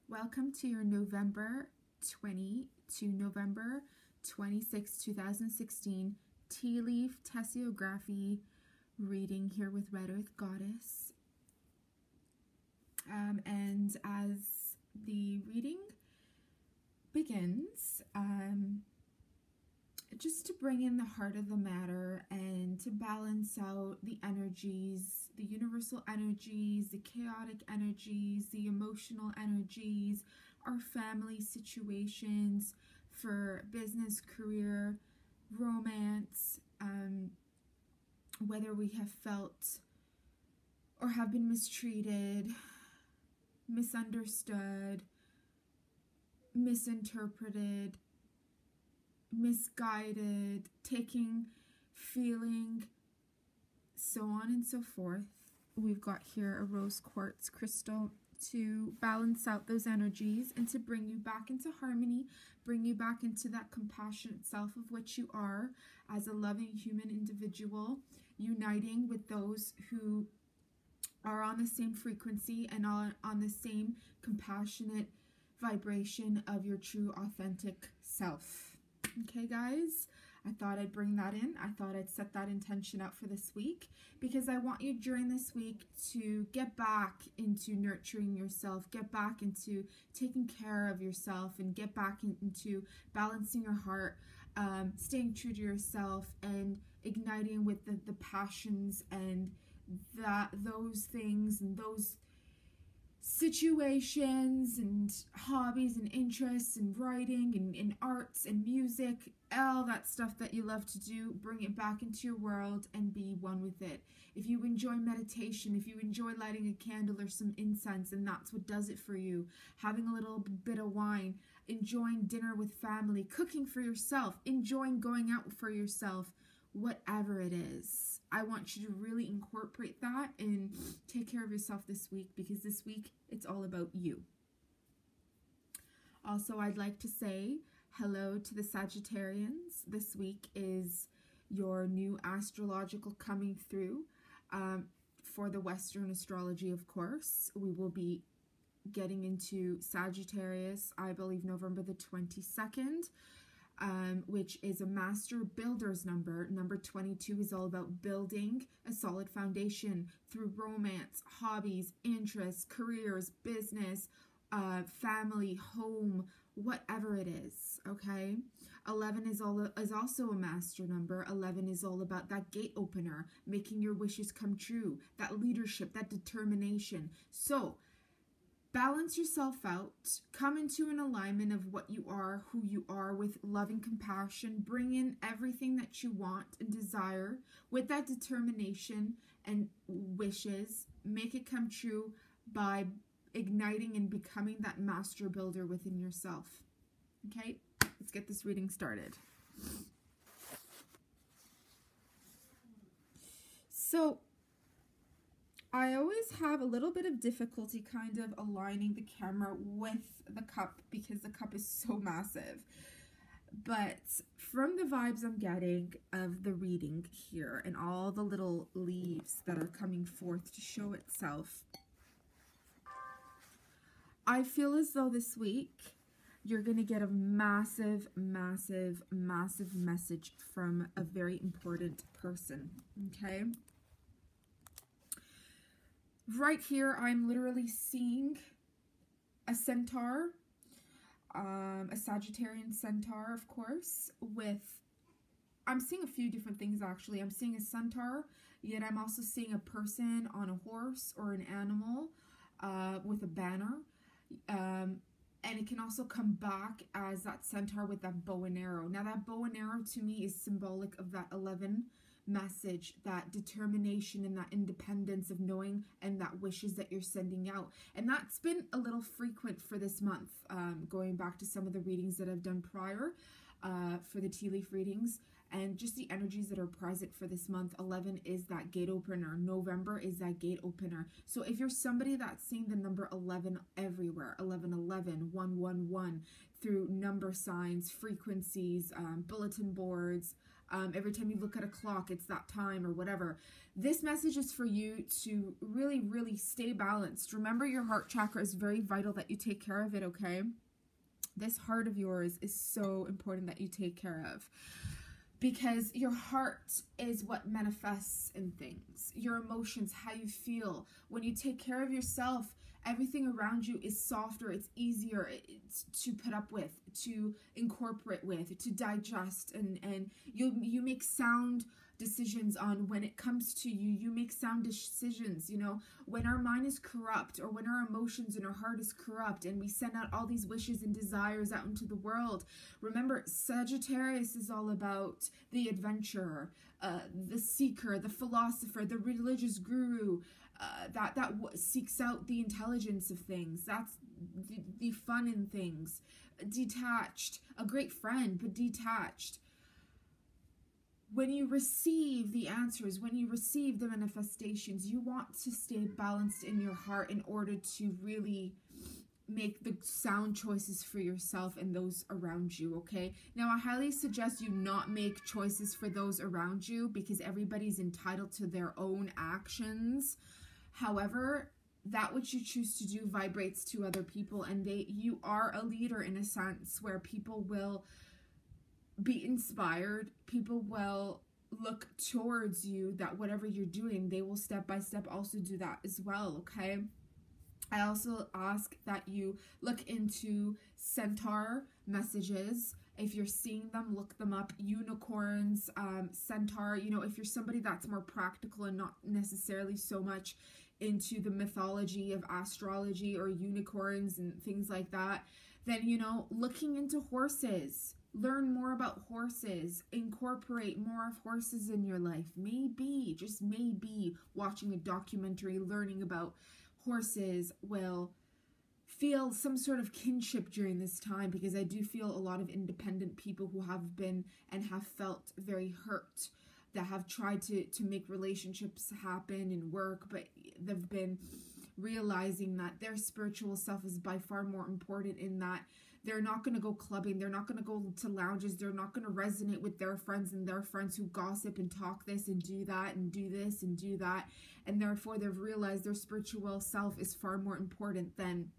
Welcome to your November 20 to November 26, 2016 Tea Leaf Tasseography reading here with Red Earth Goddess. And as the reading begins, just to bring in the heart of the matter and to balance out the energies, the universal energies, the chaotic energies, the emotional energies, our family situations for business, career, romance, whether we have felt or have been mistreated, misunderstood, misinterpreted, misguided, feeling, so on and so forth. We've got here a rose quartz crystal to balance out those energies and to bring you back into harmony, bring you back into that compassionate self of which you are as a loving human individual, uniting with those who are on the same frequency and on the same compassionate vibration of your true authentic self. Okay, guys, I thought I'd bring that in. I thought I'd set that intention out for this week because I want you during this week to get back into nurturing yourself, get back into taking care of yourself, and get back into balancing your heart, staying true to yourself, and igniting with the passions and those things and those situations and hobbies and interests and writing and arts and music, all that stuff that you love to do. Bring it back into your world and be one with it. If you enjoy meditation, if you enjoy lighting a candle or some incense and that's what does it for you, having a little bit of wine, enjoying dinner with family, cooking for yourself, enjoying going out for yourself, whatever it is, I want you to really incorporate that and take care of yourself this week, because this week it's all about you. Also, I'd like to say hello to the Sagittarians. This week is your new astrological coming through for the Western astrology, of course. We will be getting into Sagittarius, I believe, November the 22nd. Which is a master builder's number. Number 22 is all about building a solid foundation through romance, hobbies, interests, careers, business, family, home, whatever it is, okay? 11 is also a master number. 11 is all about that gate opener, making your wishes come true, that leadership, that determination. So balance yourself out, come into an alignment of what you are, who you are, with loving compassion, bring in everything that you want and desire with that determination and wishes. Make it come true by igniting and becoming that master builder within yourself. Okay, let's get this reading started. So, I always have a little bit of difficulty kind of aligning the camera with the cup because the cup is so massive. But from the vibes I'm getting of the reading here and all the little leaves that are coming forth to show itself, I feel as though this week you're going to get a massive, massive, massive message from a very important person, okay? Right here, I'm literally seeing a centaur, a Sagittarian centaur, of course, I'm seeing a few different things actually. I'm seeing a centaur, yet I'm also seeing a person on a horse or an animal with a banner. And it can also come back as that centaur with that bow and arrow. Now that bow and arrow to me is symbolic of that 11 message, that determination and that independence of knowing and that wishes that you're sending out. And that's been a little frequent for this month, going back to some of the readings that I've done prior for the tea leaf readings and just the energies that are present for this month. 11 is that gate opener. November is that gate opener. So if you're somebody that's seeing the number 11 everywhere, 1111, 111, through number signs, frequencies, bulletin boards, Every time you look at a clock, it's that time or whatever. This message is for you to really, really stay balanced. Remember, your heart chakra is very vital that you take care of it, okay? This heart of yours is so important that you take care of. Because your heart is what manifests in things. Your emotions, how you feel. When you take care of yourself, everything around you is softer, it's easier to put up with, to incorporate with, to digest, and you make sound decisions on when it comes to you. You make sound decisions, you know. When our mind is corrupt, or when our emotions and our heart is corrupt, and we send out all these wishes and desires out into the world. Remember, Sagittarius is all about the adventurer, the seeker, the philosopher, the religious guru, that seeks out the intelligence of things. That's the fun in things. Detached, a great friend, but detached. When you receive the answers, when you receive the manifestations, you want to stay balanced in your heart in order to really make the sound choices for yourself and those around you, okay? Now, I highly suggest you not make choices for those around you, because everybody's entitled to their own actions. However, that which you choose to do vibrates to other people, and you are a leader in a sense where people will be inspired. People will look towards you, that whatever you're doing, they will step by step also do that as well, okay? I also ask that you look into centaur messages. If you're seeing them, look them up. Unicorns, centaur, you know, if you're somebody that's more practical and not necessarily so much into the mythology of astrology or unicorns and things like that, then, you know, looking into horses. Learn more about horses. Incorporate more of horses in your life. Maybe, just maybe, watching a documentary, learning about horses will feel some sort of kinship during this time, because I do feel a lot of independent people who have been and have felt very hurt, that have tried to make relationships happen and work, but they've been realizing that their spiritual self is by far more important, in that they're not going to go clubbing, they're not going to go to lounges, they're not going to resonate with their friends and their friends who gossip and talk this and do that and do this and do that, and therefore they've realized their spiritual self is far more important than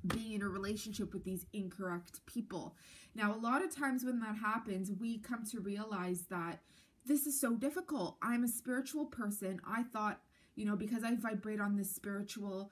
being in a relationship with these incorrect people. Now, a lot of times when that happens, we come to realize that this is so difficult. I'm a spiritual person. I thought, you know, because I vibrate on this spiritual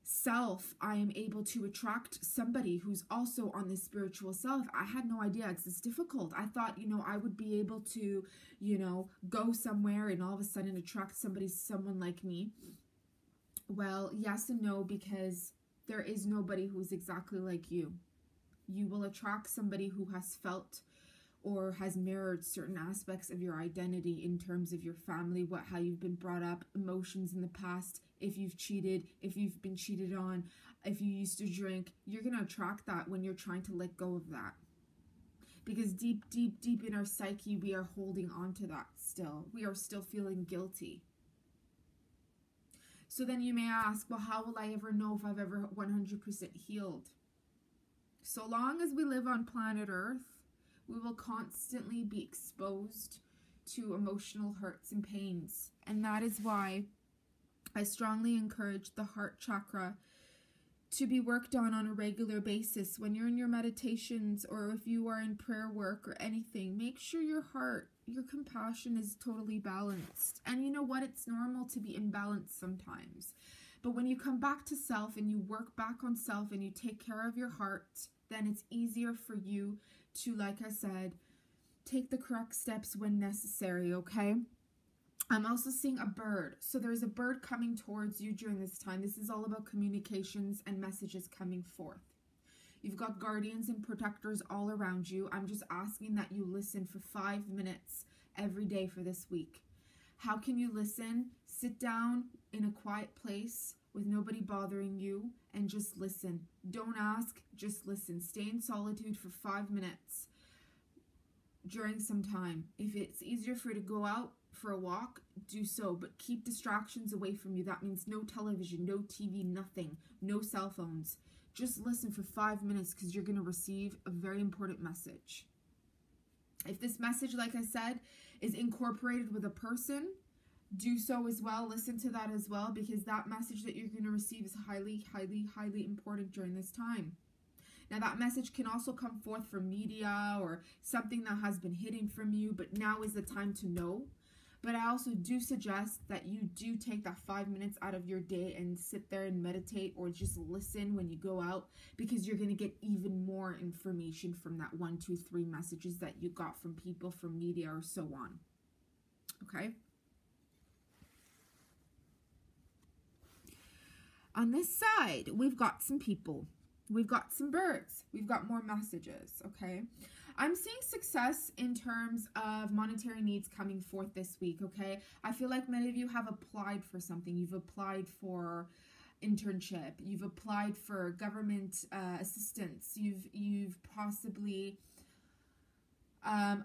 self, I am able to attract somebody who's also on this spiritual self. I had no idea it's this difficult. I thought, you know, I would be able to, you know, go somewhere and all of a sudden attract someone like me. Well, yes and no, because there is nobody who's exactly like you. You will attract somebody who has felt or has mirrored certain aspects of your identity in terms of your family, how you've been brought up, emotions in the past, if you've cheated, if you've been cheated on, if you used to drink. You're going to attract that when you're trying to let go of that. Because deep, deep, deep in our psyche, we are holding on to that still. We are still feeling guilty. So then you may ask, well, how will I ever know if I've ever 100% healed? So long as we live on planet Earth, we will constantly be exposed to emotional hurts and pains. And that is why I strongly encourage the heart chakra to be worked on a regular basis. When you're in your meditations, or if you are in prayer work or anything, make sure your heart, your compassion is totally balanced. And you know what? It's normal to be imbalanced sometimes. But when you come back to self and you work back on self and you take care of your heart, then it's easier for you to, like I said, take the correct steps when necessary, okay? I'm also seeing a bird. So there's a bird coming towards you during this time. This is all about communications and messages coming forth. You've got guardians and protectors all around you. I'm just asking that you listen for 5 minutes every day for this week. How can you listen? Sit down in a quiet place with nobody bothering you and just listen. Don't ask, just listen. Stay in solitude for 5 minutes during some time. If it's easier for you to go out for a walk, do so, but keep distractions away from you. That means no television, no TV, nothing, no cell phones. Just listen for 5 minutes, because you're going to receive a very important message. If this message, like I said, is incorporated with a person, do so as well. Listen to that as well, because that message that you're going to receive is highly, highly, highly important during this time. Now, that message can also come forth from media or something that has been hidden from you, but now is the time to know. But I also do suggest that you do take that 5 minutes out of your day and sit there and meditate or just listen when you go out, because you're going to get even more information from that 1, 2, 3 messages that you got from people, from media, or so on. Okay? On this side, we've got some people. We've got some birds. We've got more messages, okay? I'm seeing success in terms of monetary needs coming forth this week, okay? I feel like many of you have applied for something. You've applied for internship. You've applied for government assistance. You've possibly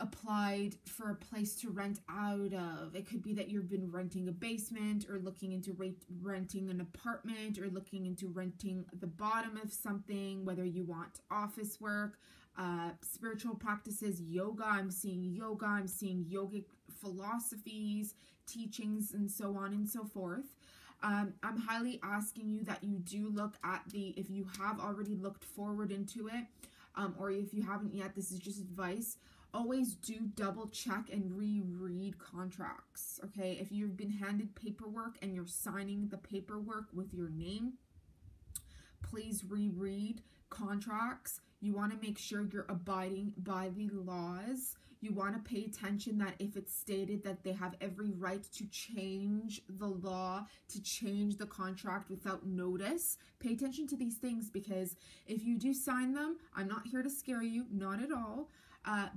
applied for a place to rent out of. It could be that you've been renting a basement, or looking into renting an apartment, or looking into renting the bottom of something, whether you want office work, spiritual practices, yoga. I'm seeing yogic philosophies, teachings, and so on and so forth. I'm highly asking you that you do look at if you have already looked forward into it, or if you haven't yet, this is just advice. Always do double check and reread contracts, okay? If you've been handed paperwork and you're signing the paperwork with your name, please reread contracts. You want to make sure you're abiding by the laws. You want to pay attention that if it's stated that they have every right to change the law, to change the contract without notice, pay attention to these things, because if you do sign them, I'm not here to scare you, not at all.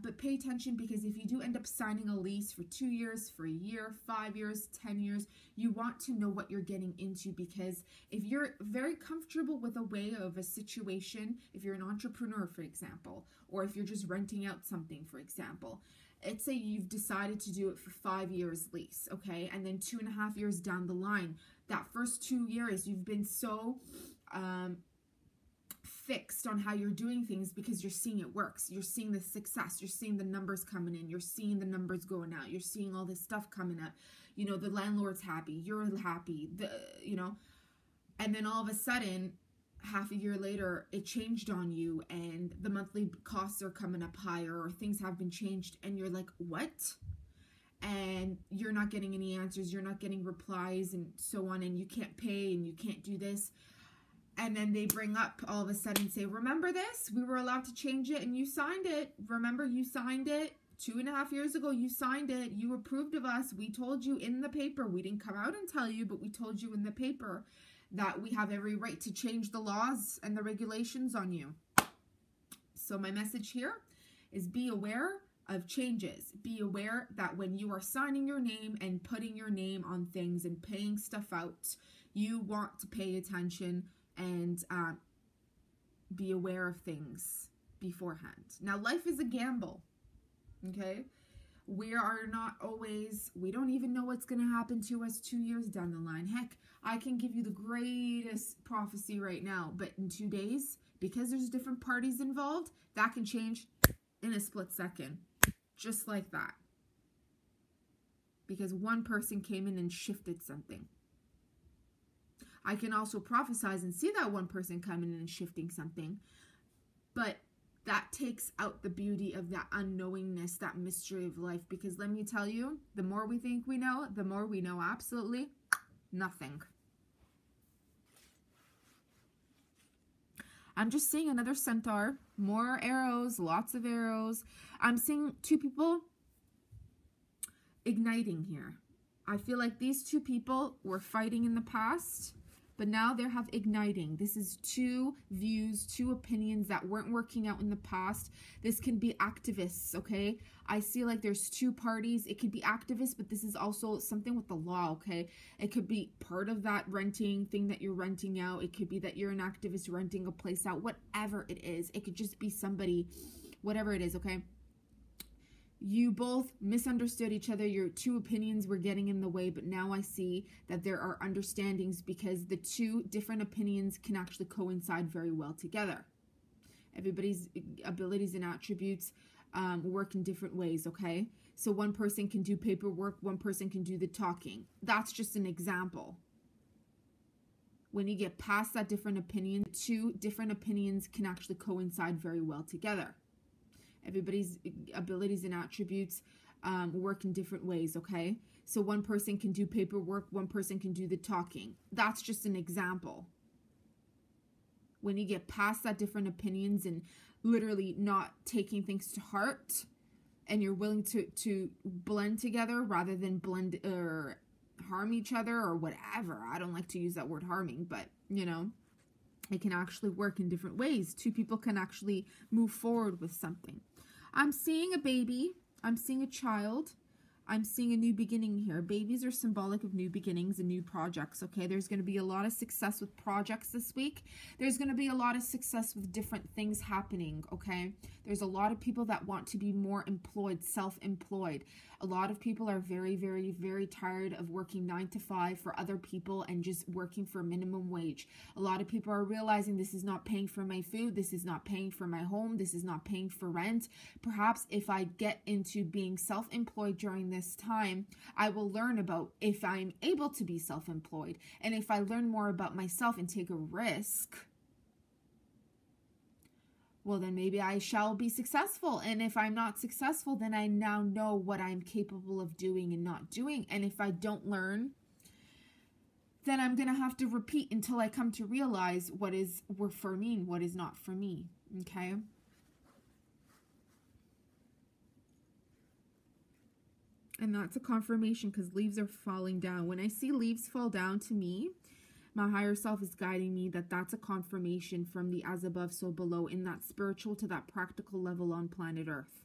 But pay attention, because if you do end up signing a lease for 2 years, for a year, 5 years, 10 years, you want to know what you're getting into, because if you're very comfortable with a way of a situation, if you're an entrepreneur, for example, or if you're just renting out something, for example, let's say you've decided to do it for 5 years lease, okay? And then 2.5 years down the line, that first 2 years, you've been so fixed on how you're doing things because you're seeing it works. You're seeing the success. You're seeing the numbers coming in. You're seeing the numbers going out. You're seeing all this stuff coming up. You know, the landlord's happy. You're happy. And then all of a sudden, half a year later, it changed on you, and the monthly costs are coming up higher, or things have been changed, and you're like, what? And you're not getting any answers. You're not getting replies, and so on, and you can't pay, and you can't do this. And then they bring up all of a sudden, say, remember this? We were allowed to change it and you signed it. Remember, you signed it 2.5 years ago. You signed it. You approved of us. We told you in the paper. We didn't come out and tell you, but we told you in the paper that we have every right to change the laws and the regulations on you. So my message here is be aware of changes. Be aware that when you are signing your name and putting your name on things and paying stuff out, you want to pay attention and be aware of things beforehand. Now, life is a gamble, okay? We are not always, we don't even know what's going to happen to us 2 years down the line. Heck, I can give you the greatest prophecy right now, but in 2 days, because there's different parties involved, that can change in a split second, just like that. Because one person came in and shifted something. I can also prophesize and see that one person coming in and shifting something, but that takes out the beauty of that unknowingness, that mystery of life, because let me tell you, the more we think we know, the more we know absolutely nothing. I'm just seeing another centaur, more arrows, lots of arrows. I'm seeing 2 people igniting here. I feel like these 2 people were fighting in the past, but now they have igniting. This is 2 views, 2 opinions that weren't working out in the past. This can be activists, okay? I see like there's 2 parties. It could be activists, but this is also something with the law, okay? It could be part of that renting thing that you're renting out. It could be that you're an activist renting a place out, whatever it is. It could just be somebody, whatever it is, okay? You both misunderstood each other. Your 2 opinions were getting in the way, but now I see that there are understandings because the 2 different opinions can actually coincide very well together. Everybody's abilities and attributes work in different ways, okay? So one person can do paperwork, one person can do the talking. That's just an example. When you get past that different opinion, two different opinions can actually coincide very well together. Everybody's abilities and attributes work in different ways, okay? So one person can do paperwork, one person can do the talking. That's just an example. When you get past that different opinions and literally not taking things to heart, and you're willing to blend together rather than blend or harm each other or whatever. I don't like to use that word harming, but you know, it can actually work in different ways. Two people can actually move forward with something. I'm seeing a baby. I'm seeing a child. I'm seeing a new beginning here. Babies are symbolic of new beginnings and new projects, okay? There's going to be a lot of success with projects this week. There's going to be a lot of success with different things happening, okay? There's a lot of people that want to be more employed, self-employed. A lot of people are very, very, very tired of working 9 to 5 for other people and just working for minimum wage. A lot of people are realizing this is not paying for my food. This is not paying for my home. This is not paying for rent. Perhaps if I get into being self-employed during this time, I will learn about if I'm able to be self-employed. And if I learn more about myself and take a risk, well, then maybe I shall be successful. And if I'm not successful, then I now know what I'm capable of doing and not doing. And if I don't learn, then I'm going to have to repeat until I come to realize what is for me and what is not for me. Okay? And that's a confirmation because leaves are falling down. When I see leaves fall down to me, my higher self is guiding me that that's a confirmation from the as above, so below, in that spiritual to that practical level on planet Earth.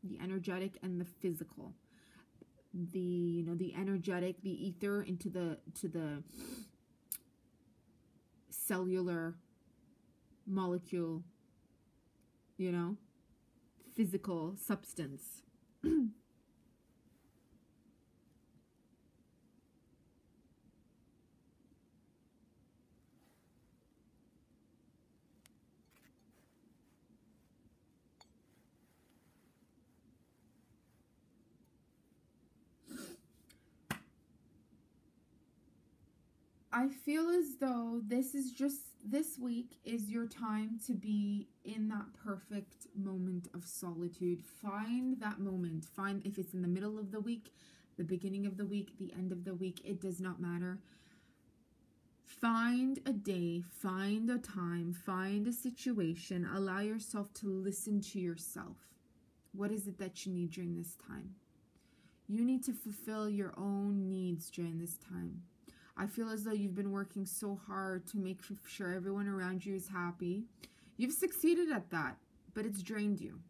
The energetic and the physical. The energetic, the ether into the cellular molecule, physical substance. I feel as though this week is your time to be in that perfect moment of solitude. Find that moment. Find if it's in the middle of the week, the beginning of the week, the end of the week, it does not matter. Find a day, find a time, find a situation. Allow yourself to listen to yourself. What is it that you need during this time? You need to fulfill your own needs during this time. I feel as though you've been working so hard to make sure everyone around you is happy. You've succeeded at that, but it's drained you.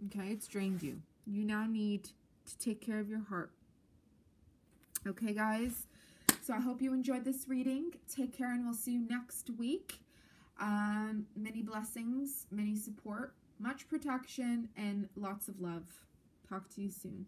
Okay, it's drained you. You now need to take care of your heart. Okay, guys? So I hope you enjoyed this reading. Take care, and we'll see you next week. Many blessings, many support, much protection, and lots of love. Talk to you soon.